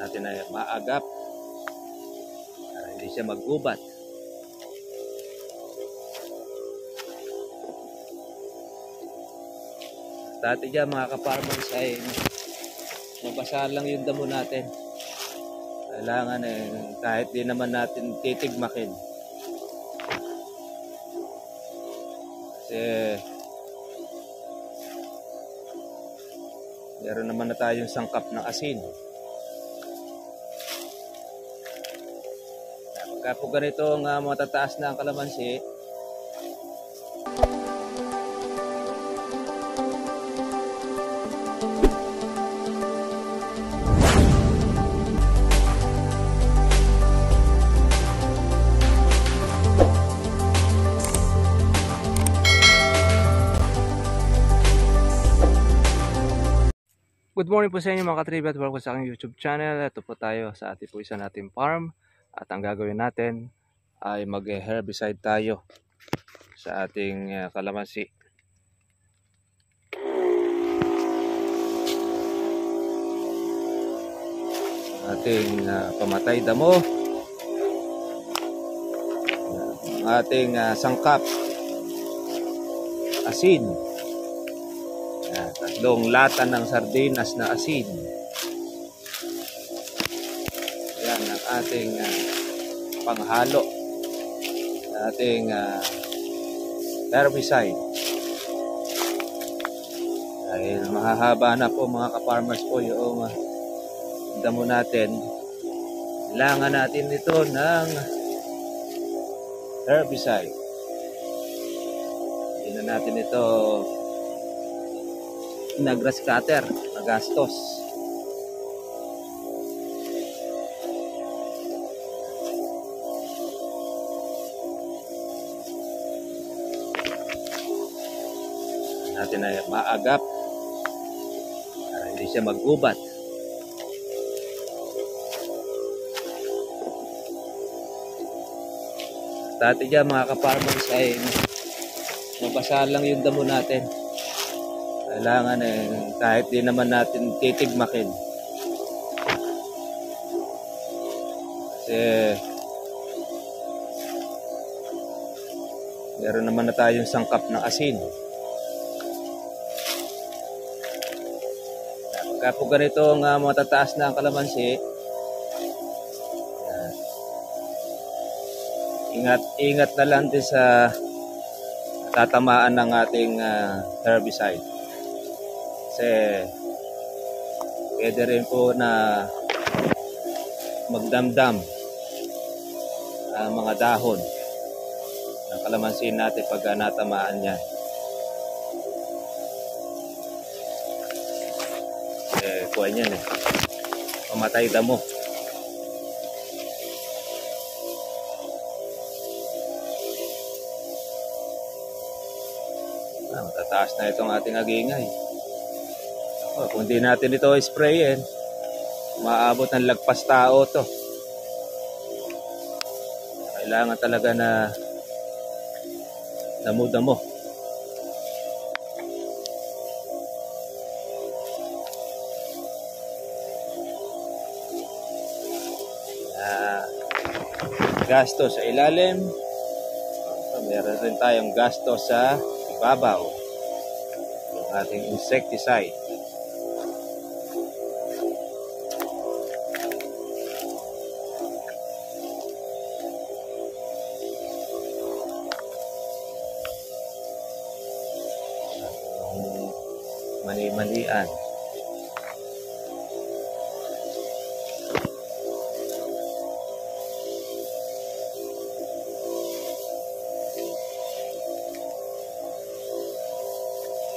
natin ay maagap para hindi siya maggubat. Dati dyan mga ka-farmers ay mabasa lang yung damo natin. Kailangan kahit di naman natin titigmakin. Kasi meron naman na tayong sangkap ng asin. Pagka po ganito ang matataas na ang kalamansi, good morning po sa inyo mga katribe at welcome sa aking YouTube channel. Ito po tayo sa ating po isa nating farm. At ang gagawin natin ay mag-herbicide tayo sa ating kalamansi. Ating pamatay damo. Ating sangkap. Asin. Tatlong lata ng sardinas na asin. Yan ang ating panghalo. Ating herbicide. Dahil mahahaba na po mga ka-farmers po yung damo natin. Kailangan natin ito ng herbicide. Hindi na natin ito na grass cutter, magastos. Natin ay maagap para hindi siya maggubat. Dati dyan mga ka-farmers ay mabasa lang yung damo natin. Kailangan kahit di naman natin titigmakin. Kasi meron naman na tayong sangkap ng asin. Pagka po ganito ang matataas na ang kalamansi, ingat na lang din sa tatamaan ng ating herbicide. Kasi pwede rin po na magdamdam ang mga dahon ng kalamansi natin pag natamaan niya. Kuha niyan pamatay damo. Matataas na itong ating agingay. Kung di natin ito sprayin, maabot ng lagpas tao to. Kailangan talaga na damo-damo. Gasto sa ilalim. Meron rin tayong gasto sa ibabaw. Yung ating insecticide. Mali-malian.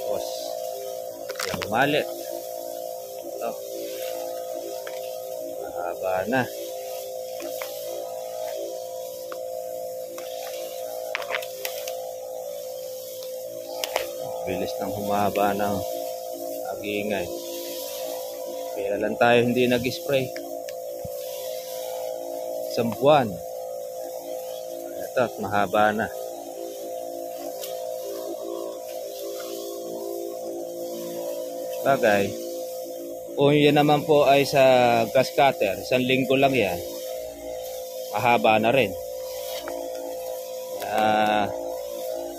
Tapos yung malit. Ito. Mahaba na. Bilis ng humaba ng agingay. Kaya lang tayo hindi nag-spray. Isang buwan. Ito, mahaba na. Bagay, Kung yan naman po ay sa grass cutter, 1 linggo lang yan, mahaba na rin.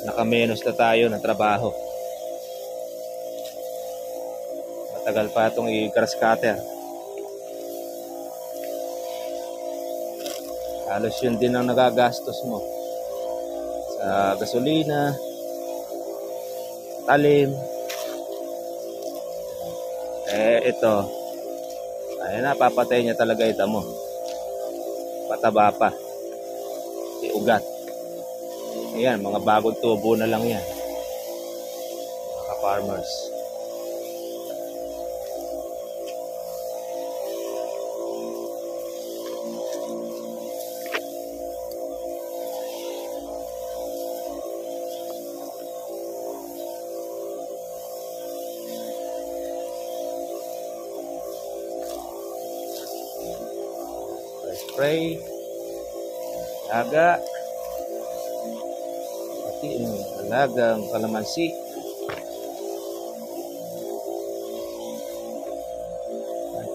Nakamenos na tayo ng trabaho. Matagal pa itong i-grass cutter. Halos yun din ang nagagastos mo sa gasolina, talim. Ito, ayun na, papatay niya talaga ito mo. Pataba pa. Ugat. Ayan, mga bagong tubo na lang yan, mga farmers. Spray, laga, pati yung alagang kalamansi.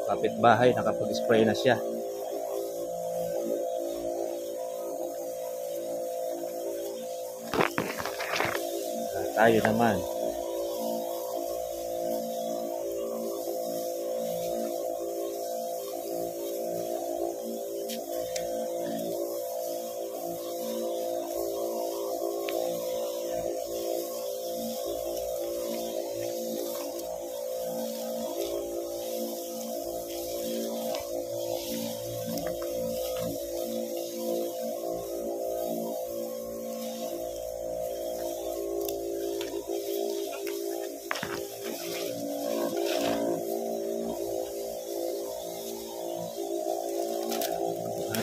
Kapitbahay nakapag-spray na siya. Tayo naman,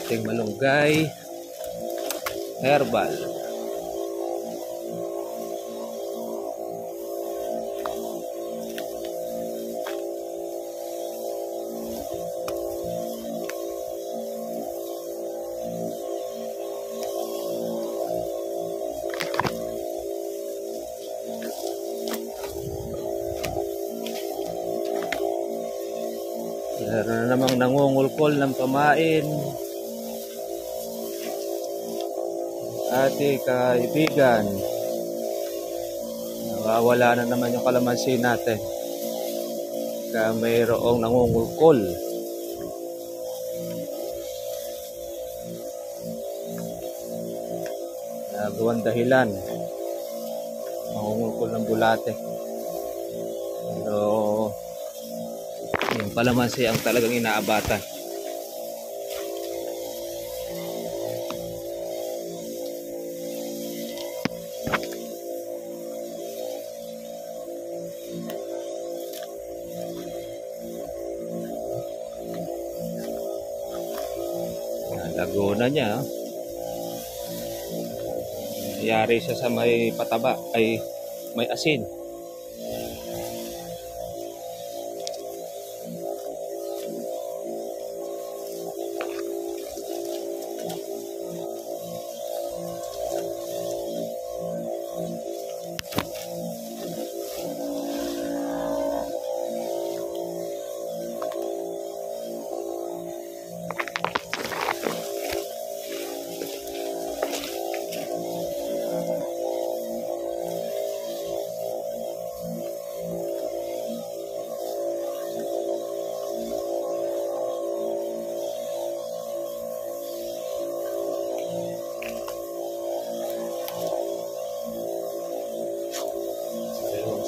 ating malunggay herbal. Meron na namang nangungulkol ng pamain. Ating kaibigan, nawawala na naman yung kalamansi natin. Kaya mayroong nangungulkol. Nagawang dahilan, nangungulkol ng bulate. Pero yung kalamansi ang talagang inaabatan. Laguna niya, nangyari siya sa may pataba, ay may asin.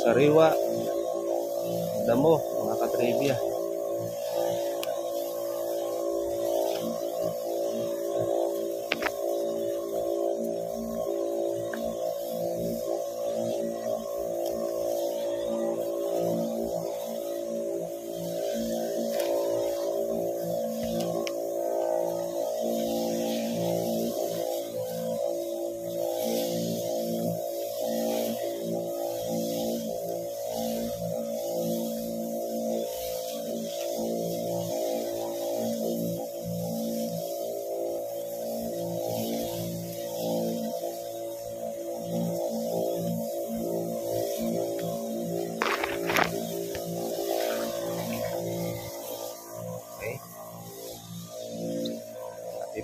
Sariwa, damo, mga katribya.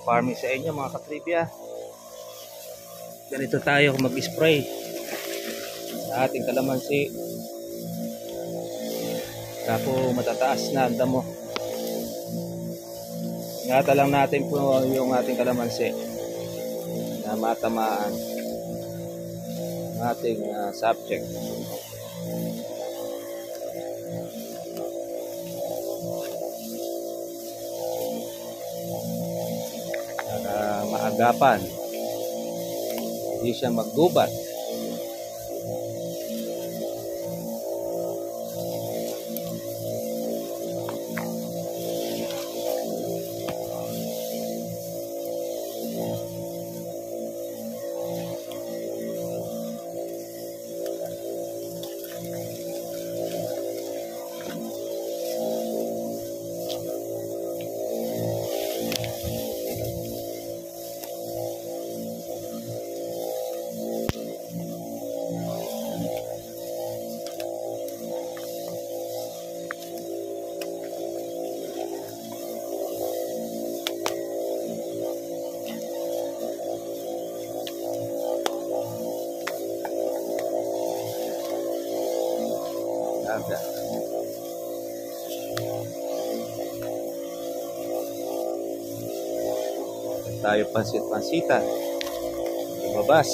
farming sa inyo mga katripya. Ganito tayo mag-spray sa ating kalamansi. Kapo matataas na ang damo. Ingatan lang natin po yung ating kalamansi na matamaan ang ating subject. Para maagapan, hindi siya maggubat. Aga. Tayo pansit-pansitan. Lumabas.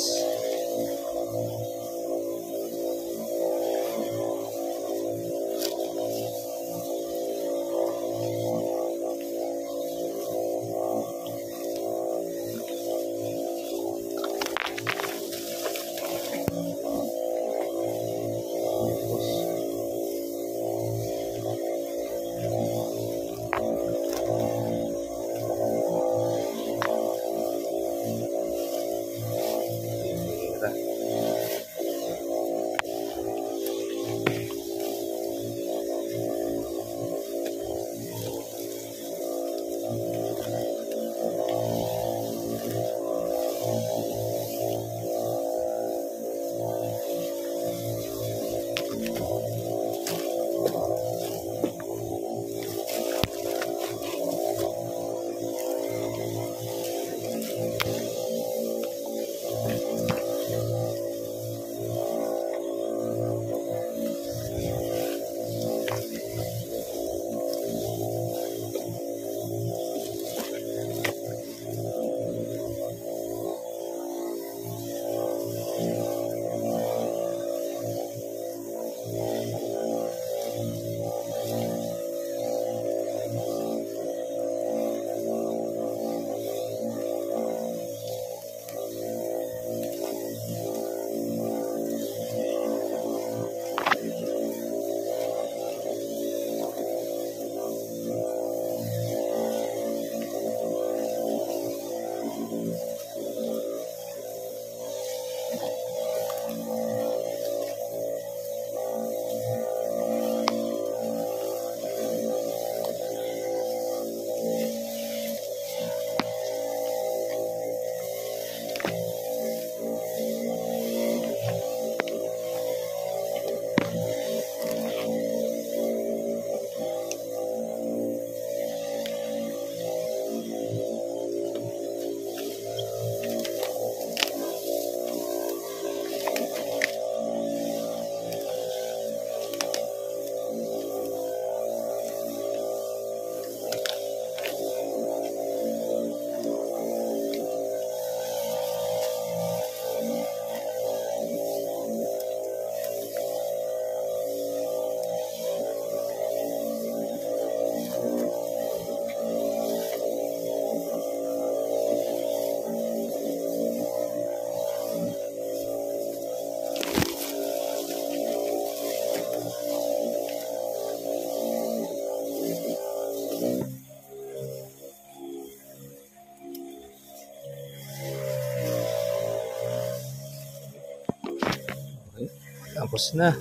Tapos na.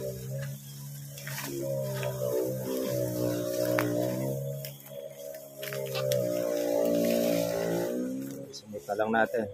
Sumuta lang natin.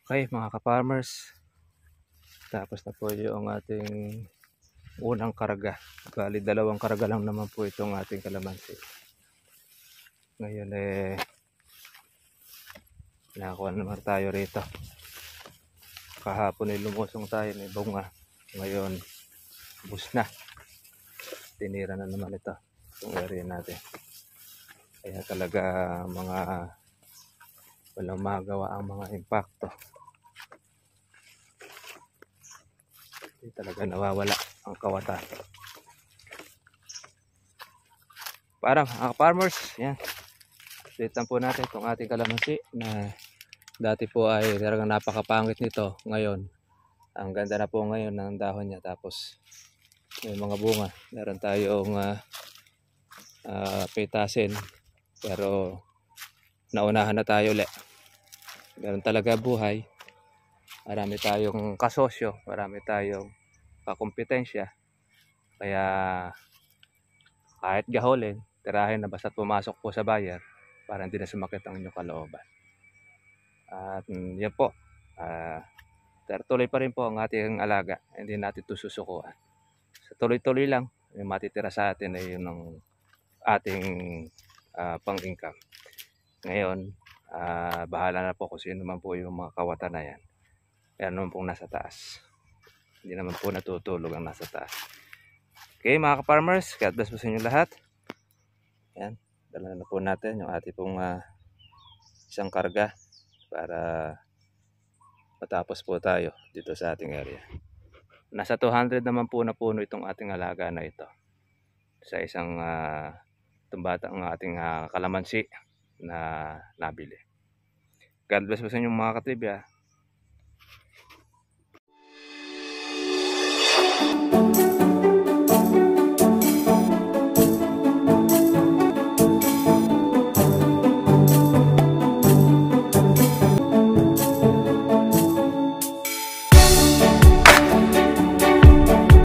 Okay mga ka-farmers, tapos na po yung ating unang karga. Bali dalawang karga lang naman po itong ating kalamansi. Ngayon nakakuha naman tayo rito. Kahapon lumusong tayo, may bunga. Ngayon bus na, tinira na naman ito itong area natin. Kaya talaga mga walang magawa ang mga impacto. Hindi talaga nawawala ang kawatan. Parang farmers, yan. Update lang po natin itong ating kalamansi na dati po ay talagang napakapangit nito. Ngayon, ang ganda na po ngayon ng dahon niya. Tapos may mga bunga. Meron tayong pitasin. Pero naunahan na tayo ulit. Meron talaga buhay. Marami tayong kasosyo. Marami tayong kakompetensya. Kaya kahit gaholin, tirahin na basta't pumasok po sa buyer para hindi na sumakit ang inyong kalooban. At yan po, tuloy pa rin po ang ating alaga. Hindi natin ito susukuan. So, tuloy-tuloy lang. Yung matitira sa atin ay yun ang ating pang-income. Ngayon, bahala na po kung sino man po yung mga kawatan na yan. Yan naman pong nasa taas. Hindi naman po natutulog ang nasa taas. Okay mga ka-farmers, God bless po sa inyo lahat. Yan, dala na po natin yung ating pong isang karga para matapos po tayo dito sa ating area. Nasa 200 naman po na puno itong ating alaga na ito. Sa isang tumbatang ating kalamansi na nabili. God bless po sa inyo mga katribya.